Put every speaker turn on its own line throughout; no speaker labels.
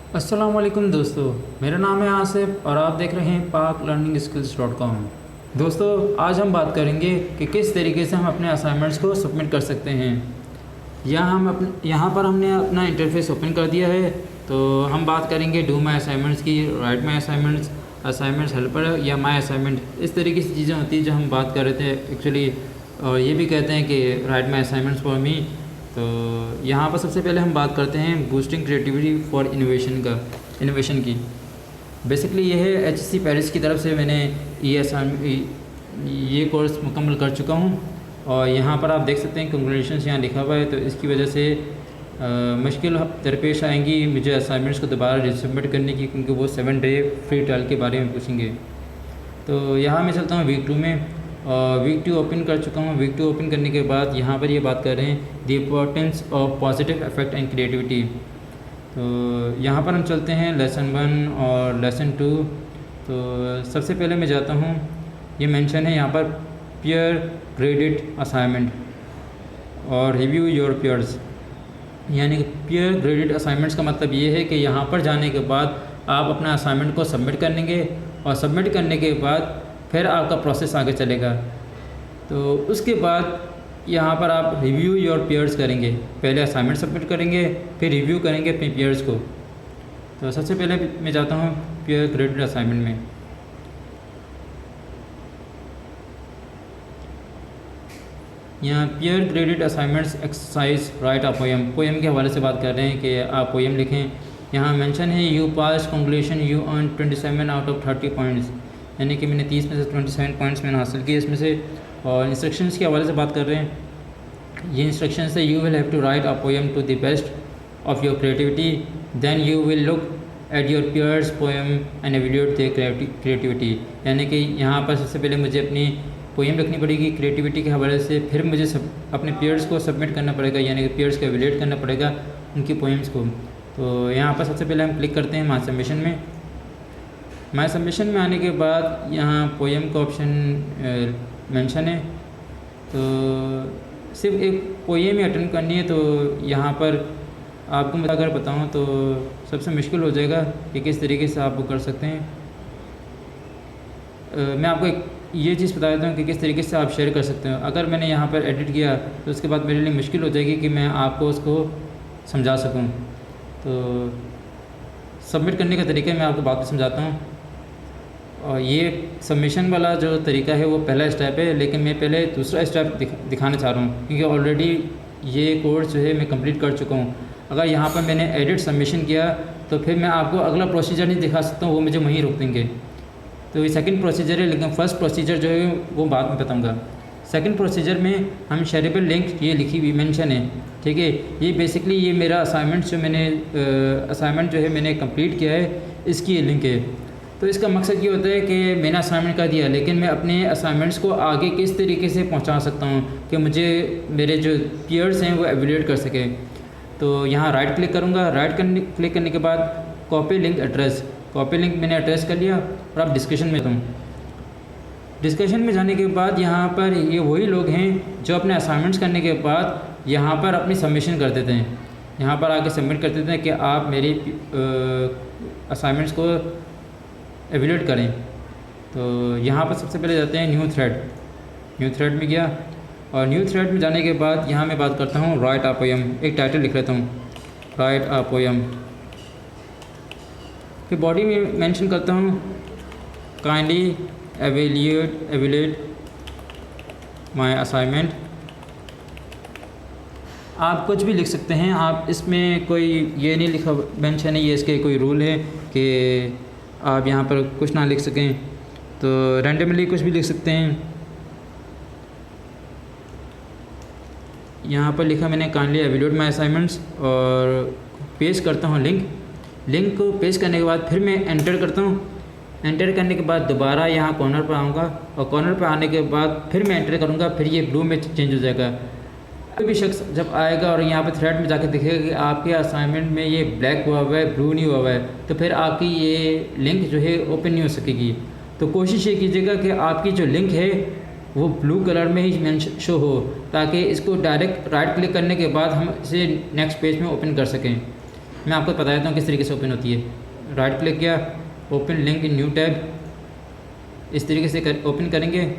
अस्सलाम वालेकुम दोस्तों, मेरा नाम है आसिफ और आप देख रहे हैं PakLearningSkills.com। दोस्तों, आज हम बात करेंगे कि किस तरीके से हम अपने असाइनमेंट्स को सबमिट कर सकते हैं। यहाँ पर हमने अपना इंटरफेस ओपन कर दिया है। तो हम बात करेंगे डू माई असाइनमेंट्स की, राइट माई असाइनमेंट्स, असाइनमेंट्स हेल्पर या माई असाइनमेंट, इस तरीके की चीज़ें होती हैं जो हम बात कर रहे थे एक्चुअली। और ये भी कहते हैं कि right my assignments for me. तो यहाँ पर सबसे पहले हम बात करते हैं बूस्टिंग क्रिएटिविटी फॉर इनोवेशन की। बेसिकली ये है HEC पेरिस की तरफ से मैंने ये कोर्स मुकम्मल कर चुका हूँ। और यहाँ पर आप देख सकते हैं कंग्रेचुलेशंस यहाँ लिखा हुआ है। तो इसकी वजह से मुश्किल दरपेश आएंगी मुझे असाइनमेंट्स को दोबारा रिसबमिट करने की, क्योंकि वो 7 डे फ्री ट्रायल के बारे में पूछेंगे। तो यहाँ मैं चलता हूँ वीक 2 में। वीक 2 ओपन कर चुका हूँ। वीक 2 ओपन करने के बाद यहाँ पर ये बात कर रहे हैं the importance of positive effect and creativity. तो यहाँ पर हम चलते हैं लेसन 1 और लेसन 2। तो सबसे पहले मैं जाता हूँ, ये मेंशन है यहाँ पर पीयर ग्रेडेड असाइनमेंट और रिव्यू योर पीयर्स। यानी कि पीयर ग्रेडेड असाइनमेंट्स का मतलब ये है कि यहाँ पर जाने के बाद आप अपना असाइनमेंट को सबमिट करेंगे और सबमिट करने के बाद फिर आपका प्रोसेस आगे चलेगा। तो उसके बाद यहाँ पर आप रिव्यू योर पीयर्स करेंगे। पहले असाइनमेंट सबमिट करेंगे, फिर रिव्यू करेंगे अपने पीयर्स को। तो सबसे पहले मैं जाता हूँ पीयर ग्रेडेड असाइनमेंट में। यहाँ peer graded assignments exercise right a poem के हवाले से बात कर रहे हैं कि आप पोएम लिखें। यहाँ मेंशन है you pass conclusion you earn 27 out of 30 points, यानी कि मैंने 30 में से 27 पॉइंट्स मैंने हासिल किए इसमें से। और इंस्ट्रक्शंस के हवाले से बात कर रहे हैं। ये इंस्ट्रक्शंस है you will have to write a poem to the best of your creativity, then you will look at your peers poem and evaluate their creativity. यानी कि यहाँ पर सबसे पहले मुझे अपनी पोएम लिखनी पड़ेगी क्रिएटिविटी के हवाले से, फिर मुझे अपने पीयर्स को सबमिट करना पड़ेगा, यानी कि पीयर्स को एवेल्यूएट करना पड़ेगा उनकी पोएम्स को। तो यहाँ पर सबसे पहले हम क्लिक करते हैं माई सबमिशन में। माई सबमिशन में आने के बाद यहाँ पोएम का ऑप्शन मेंशन है। तो सिर्फ एक पोएम ही अटेंड करनी है। तो यहाँ पर आपको मैं अगर बताऊँ तो सबसे मुश्किल हो जाएगा कि किस तरीके से आप वो कर सकते हैं। मैं आपको एक ये चीज़ बता देता हूँ कि किस तरीके से आप शेयर कर सकते हो। अगर मैंने यहाँ पर एडिट किया तो उसके बाद मेरे लिए मुश्किल हो जाएगी कि मैं आपको उसको समझा सकूँ। तो सबमिट करने का तरीका मैं आपको बाद में समझाता हूँ। और ये सबमिशन वाला जो तरीका है वो पहला स्टेप है, लेकिन मैं पहले दूसरा स्टेप दिखाना चाह रहा हूँ, क्योंकि ऑलरेडी ये कोर्स जो है मैं कंप्लीट कर चुका हूँ। अगर यहाँ पर मैंने एडिट सबमिशन किया तो फिर मैं आपको अगला प्रोसीजर नहीं दिखा सकता हूँ, वो मुझे वहीं रोक देंगे। तो ये सेकंड प्रोसीजर है, लेकिन फर्स्ट प्रोसीजर जो है वो बाद में बताऊँगा। सेकंड प्रोसीजर में हम शेयरेबल लिंक ये लिखी हुई मेंशन है, ठीक है। ये बेसिकली ये मेरा असाइनमेंट जो मैंने कंप्लीट किया है, इसकी ये लिंक है। तो इसका मकसद ये होता है कि मैंने असाइनमेंट कर दिया, लेकिन मैं अपने असाइनमेंट्स को आगे किस तरीके से पहुंचा सकता हूं कि मुझे मेरे जो पीयर्स हैं वो एवेल्यूएट कर सके। तो यहाँ राइट क्लिक करूँगा। क्लिक करने के बाद कॉपी लिंक मैंने एड्रेस कर लिया और अब डिस्कशन में दूँ। डिस्कशन में जाने के बाद यहाँ पर ये वही लोग हैं जो अपने असाइनमेंट्स करने के बाद यहाँ पर अपनी सबमिशन कर देते हैं। यहाँ पर आके सबमिट कर देते हैं कि आप मेरी असाइनमेंट्स को एवेल्यूएट करें। तो यहाँ पर सबसे पहले जाते हैं न्यू थ्रेड में गया। और न्यू थ्रेड में जाने के बाद यहाँ मैं बात करता हूँ राइट अ पोएम। एक टाइटल लिख लेता हूँ, राइट अ पोएम। फिर बॉडी में मेंशन करता हूँ काइंडली एवेल्यूएट माय असाइनमेंट। आप कुछ भी लिख सकते हैं, आप इसमें कोई ये नहीं लिखा मेंशन है, ये इसके कोई रूल है कि आप यहाँ पर कुछ ना लिख सकें। तो रैंडमली कुछ भी लिख सकते हैं। यहाँ पर लिखा मैंने काइंडली एवेल्यूएट माय असाइनमेंट्स और पेस्ट करता हूँ लिंक को पेस्ट करने के बाद फिर मैं एंटर करता हूँ। एंटर करने के बाद दोबारा यहाँ कॉर्नर पर आऊँगा और कॉर्नर पर आने के बाद फिर मैं एंटर करूँगा, फिर ये ब्लू में चेंज हो जाएगा। कोई भी शख्स जब आएगा और यहाँ पर थ्रेड में जाकर देखेगा कि आपके असाइनमेंट में ये ब्लैक हुआ हुआ है, ब्लू नहीं हुआ हुआ है, तो फिर आपकी ये लिंक जो है ओपन नहीं हो सकेगी। तो कोशिश ये कीजिएगा कि आपकी जो लिंक है वो ब्लू कलर में ही शो हो, ताकि इसको डायरेक्ट राइट क्लिक करने के बाद हम इसे नेक्स्ट पेज में ओपन कर सकें। मैं आपको बता देता हूँ किस तरीके से ओपन होती है। राइट क्लिक किया, open link in new tab, इस तरीके से ओपन करेंगे।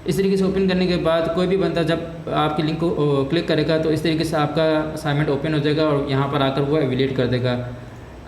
इस तरीके से ओपन करने के बाद कोई भी बंदा जब आपकी लिंक को क्लिक करेगा तो इस तरीके से आपका असाइनमेंट ओपन हो जाएगा और यहाँ पर आकर वो एवेल्यूएट कर देगा।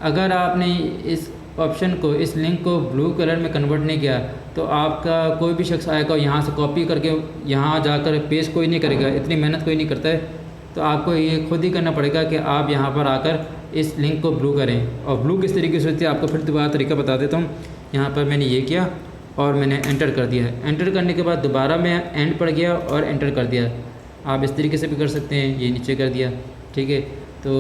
अगर आपने इस ऑप्शन को, इस लिंक को ब्लू कलर में कन्वर्ट नहीं किया तो आपका कोई भी शख्स आएगा यहाँ से कॉपी करके यहाँ जाकर पेस्ट कोई नहीं करेगा, इतनी मेहनत कोई नहीं करता है। तो आपको ये खुद ही करना पड़ेगा कि आप यहाँ पर आकर इस लिंक को ब्लू करें। और ब्लू किस तरीके से होती है आपको फिर दोबारा तरीका बता देता हूँ। यहाँ पर मैंने ये किया और मैंने एंटर कर दिया है। एंटर करने के बाद दोबारा मैं एंड पर गया और एंटर कर दिया। आप इस तरीके से भी कर सकते हैं, ये नीचे कर दिया, ठीक है। तो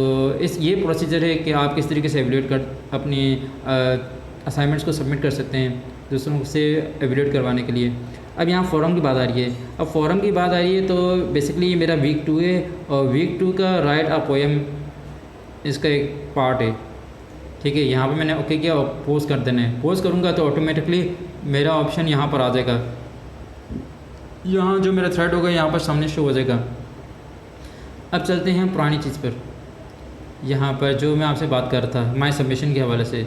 ये प्रोसीजर है कि आप किस तरीके से एवेल्यूएट कर अपनी असाइनमेंट्स को सबमिट कर सकते हैं दूसरों से एवेल्यूएट करवाने के लिए। अब यहाँ फोरम की बात आ रही है। अब फोरम की बात आ रही है तो बेसिकली ये मेरा वीक 2 है और वीक 2 का राइट अ पोएम इसका एक पार्ट है, ठीक है। यहाँ पे मैंने ओके किया और पोस्ट कर देना है। पोस्ट करूँगा तो ऑटोमेटिकली मेरा ऑप्शन यहाँ पर आ जाएगा। यहाँ जो मेरा थ्रेड होगा यहाँ पर सामने शो हो जाएगा। अब चलते हैं पुरानी चीज़ पर। यहाँ पर जो मैं आपसे बात कर रहा था माय सबमिशन के हवाले से,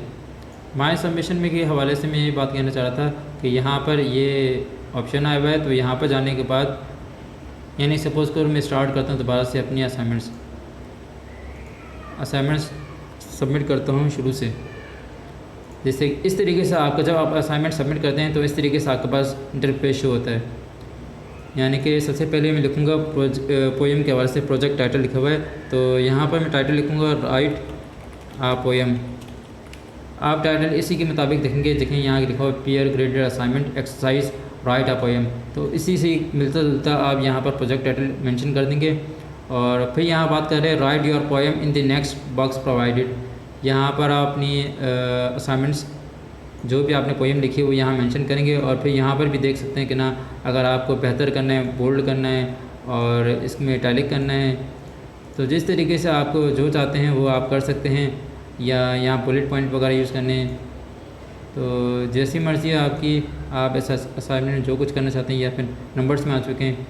माय सबमिशन में के हवाले से मैं ये बात कहना चाह रहा था कि यहाँ पर ये ऑप्शन आया हुआ है। तो यहाँ पर जाने के बाद यानी सपोज़ करो मैं स्टार्ट करता हूँ दोबारा से अपनी असाइनमेंट्स सबमिट करता हूँ शुरू से। जैसे इस तरीके से आपका जब आप असाइनमेंट सबमिट करते हैं तो इस तरीके से आपके पास इंटरफेस शो होता है। यानी कि सबसे पहले मैं लिखूँगा पोएम के हवाले से प्रोजेक्ट टाइटल लिखा हुआ है। तो यहाँ पर मैं टाइटल लिखूँगा राइट आ पोएम। आप टाइटल इसी के मुताबिक देखेंगे, देखें यहाँ लिखा हुआ peer graded assignment exercise write a poem. तो इसी से मिलता जुलता आप यहाँ पर प्रोजेक्ट टाइटल मेंशन कर देंगे। और फिर यहाँ बात कर रहे हैं right your poem in the next box provided. यहाँ पर आप अपनी असाइनमेंट्स जो भी आपने पोएम लिखी है वो यहाँ मेंशन करेंगे। और फिर यहाँ पर भी देख सकते हैं कि ना अगर आपको बेहतर करना है, बोल्ड करना है और इसमें इटैलिक करना है तो जिस तरीके से आपको जो चाहते हैं वो आप कर सकते हैं, या यहाँ बुलेट पॉइंट वगैरह यूज़ करने हैं। तो जैसी मर्ज़ी है आपकी, आप ऐसा असाइनमेंट जो कुछ करना चाहते हैं या फिर नंबर्स में आ चुके हैं।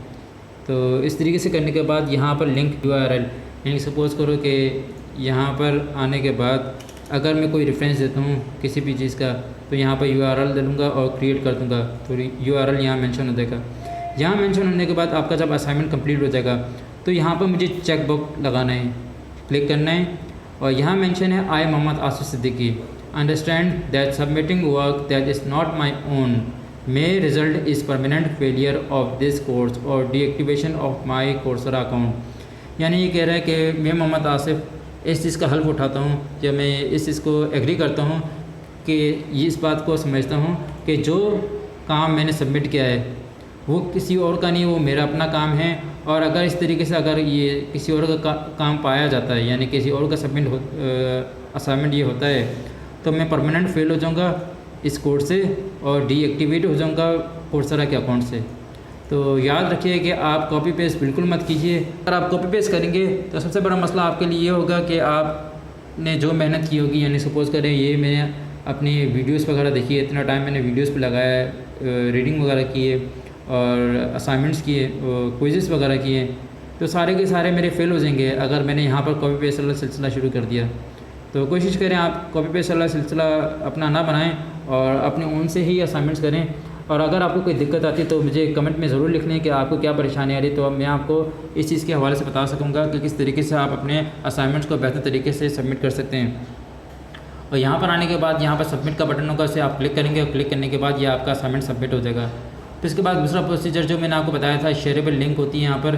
तो इस तरीके से करने के बाद यहाँ पर लिंक URL, यानी सपोज़ करो कि यहाँ पर आने के बाद अगर मैं कोई रेफरेंस देता हूँ किसी भी चीज़ का तो यहाँ पर URL डालूँगा और क्रिएट कर दूँगा तो URL यहाँ मेंशन हो जाएगा। यहाँ मेंशन होने के बाद आपका जब असाइनमेंट कंप्लीट हो जाएगा तो यहाँ पर मुझे चेक बॉक्स लगाना है, क्लिक करना है और यहाँ मेंशन है I Mohammad Asif Siddiqui understand that submitting work that is not my own may result is permanent failure of this course और deactivation of my Coursera account. यानी ये कह रहा है कि मैं मोहम्मद आसिफ इस चीज़ का हल्फ उठाता हूँ या मैं इस चीज़ को एग्री करता हूँ कि ये इस बात को समझता हूँ कि जो काम मैंने सबमिट किया है वो किसी और का नहीं, वो मेरा अपना काम है। और अगर इस तरीके से अगर ये किसी और का काम पाया जाता है यानी किसी और का असाइनमेंट ये होता है तो मैं परमानेंट फेल हो जाऊँगा इस कोर्स से और डीएक्टिवेट हो जाऊँगा कोर्सरा के अकाउंट से। तो याद रखिए कि आप कॉपी पेस्ट बिल्कुल मत कीजिए। अगर आप कॉपी पेस्ट करेंगे तो सबसे बड़ा मसला आपके लिए ये होगा कि आपने जो मेहनत की होगी, यानी सपोज़ करें ये मैंने अपनी वीडियोस वगैरह देखी है, इतना टाइम मैंने वीडियोस पे लगाया है, रीडिंग वगैरह की है और असाइनमेंट्स किए, क्विज़ेस वगैरह किए, तो सारे के सारे मेरे फेल हो जाएंगे अगर मैंने यहाँ पर कॉपी पेस्ट वाला सिलसिला शुरू कर दिया। तो कोशिश करें आप कॉपी पेस्ट वाला सिलसिला अपना ना बनाएं और अपने ओन से ही असाइनमेंट्स करें। और अगर आपको कोई दिक्कत आती है तो मुझे कमेंट में ज़रूर लिख लें कि आपको क्या परेशानी आ रही है, तो अब मैं आपको इस चीज़ के हवाले से बता सकूँगा कि किस तरीके से आप अपने असाइनमेंट्स को बेहतर तरीके से सबमिट कर सकते हैं। और यहाँ पर आने के बाद यहाँ पर सबमिट का बटन होगा, उसे आप क्लिक करेंगे और क्लिक करने के बाद ये आपका असाइनमेंट सबमिट हो जाएगा। फिर इसके बाद दूसरा प्रोसीजर जो मैंने आपको बताया था, शेयरेबल लिंक होती है यहाँ पर,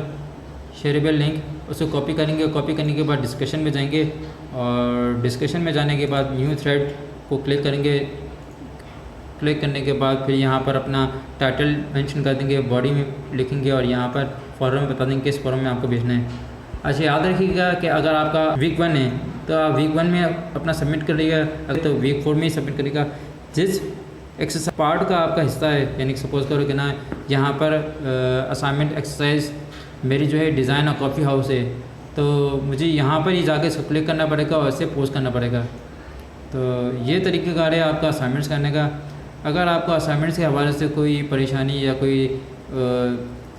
शेयरेबल लिंक, उसको कॉपी करेंगे। कॉपी करने के बाद डिस्कशन में जाएंगे और डिस्कशन में जाने के बाद न्यू थ्रेड को क्लिक करेंगे। क्लिक करने के बाद फिर यहाँ पर अपना टाइटल मेंशन कर देंगे, बॉडी में लिखेंगे और यहाँ पर फॉर्म में बता देंगे किस फॉर्म में आपको भेजना है। अच्छा याद रखिएगा कि अगर आपका वीक 1 है तो आप वीक 1 में अपना सबमिट करिएगा, अगर तो वीक 4 में ही सबमिट करिएगा। जिस एक्सरसाइज पार्ट का आपका हिस्सा है, यानी सपोज़ करो कि ना यहाँ पर असाइनमेंट एक्सरसाइज मेरी जो है डिज़ाइन और कॉफ़ी हाउस है, तो मुझे यहाँ पर ही जाके इसको क्लिक करना पड़ेगा और इसे पोस्ट करना पड़ेगा। तो ये तरीक़ेकार है आपका असाइनमेंट्स करने का। अगर आपको असाइनमेंट्स के हवाले से कोई परेशानी या कोई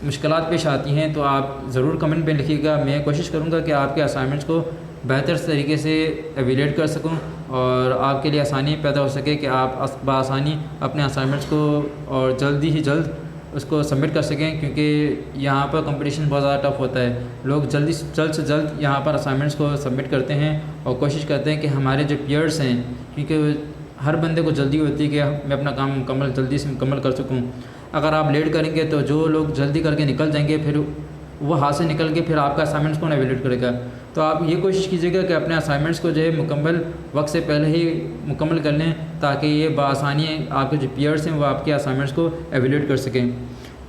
मुश्किलात पेश आती हैं तो आप ज़रूर कमेंट में लिखिएगा। मैं कोशिश करूँगा कि आपके असाइनमेंट्स को बेहतर तरीके से एवेलेट कर सकूं और आपके लिए आसानी पैदा हो सके कि आप बआसानी अपने असाइनमेंट्स को और जल्दी ही जल्द उसको सबमिट कर सकें, क्योंकि यहाँ पर कंपटीशन बहुत ज़्यादा टफ होता है। लोग जल्द से जल्द यहाँ पर असाइनमेंट्स को सबमिट करते हैं और कोशिश करते हैं कि हमारे जो पीयर्स हैं, क्योंकि हर बंदे को जल्दी होती है कि मैं अपना काम जल्दी से मुकम्मल कर सकूँ। अगर आप लेट करेंगे तो जो लोग जल्दी करके निकल जाएंगे, फिर वो हाथ से निकल के फिर आपका असाइनमेंट्स कौन एवेल्यूएट करेगा। तो आप ये कोशिश कीजिएगा कि अपने असाइनमेंट्स को जो है मुकम्मल वक्त से पहले ही मुकम्मल कर लें, ताकि ये बआसानी आपके जो पीयर्स हैं वो आपके असाइनमेंट्स को एवेल्यूएट कर सकें।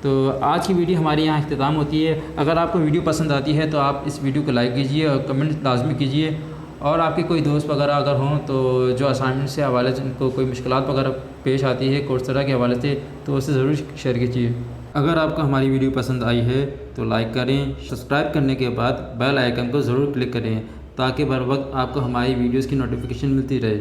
तो आज की वीडियो हमारे यहाँ इख्तिताम होती है। अगर आपको वीडियो पसंद आती है तो आप इस वीडियो को लाइक कीजिए और कमेंट लाजमी कीजिए, और आपके कोई दोस्त वगैरह अगर हों तो जो असाइनमेंट से हवाले से उनको कोई मुश्किलात वगैरह पेश आती है कोर्सेरा के हवाले से, तो उससे ज़रूर शेयर कीजिए। अगर आपको हमारी वीडियो पसंद आई है तो लाइक करें, सब्सक्राइब करने के बाद बेल आइकन को ज़रूर क्लिक करें, ताकि बर वक्त आपको हमारी वीडियोज़ की नोटिफिकेशन मिलती रहे।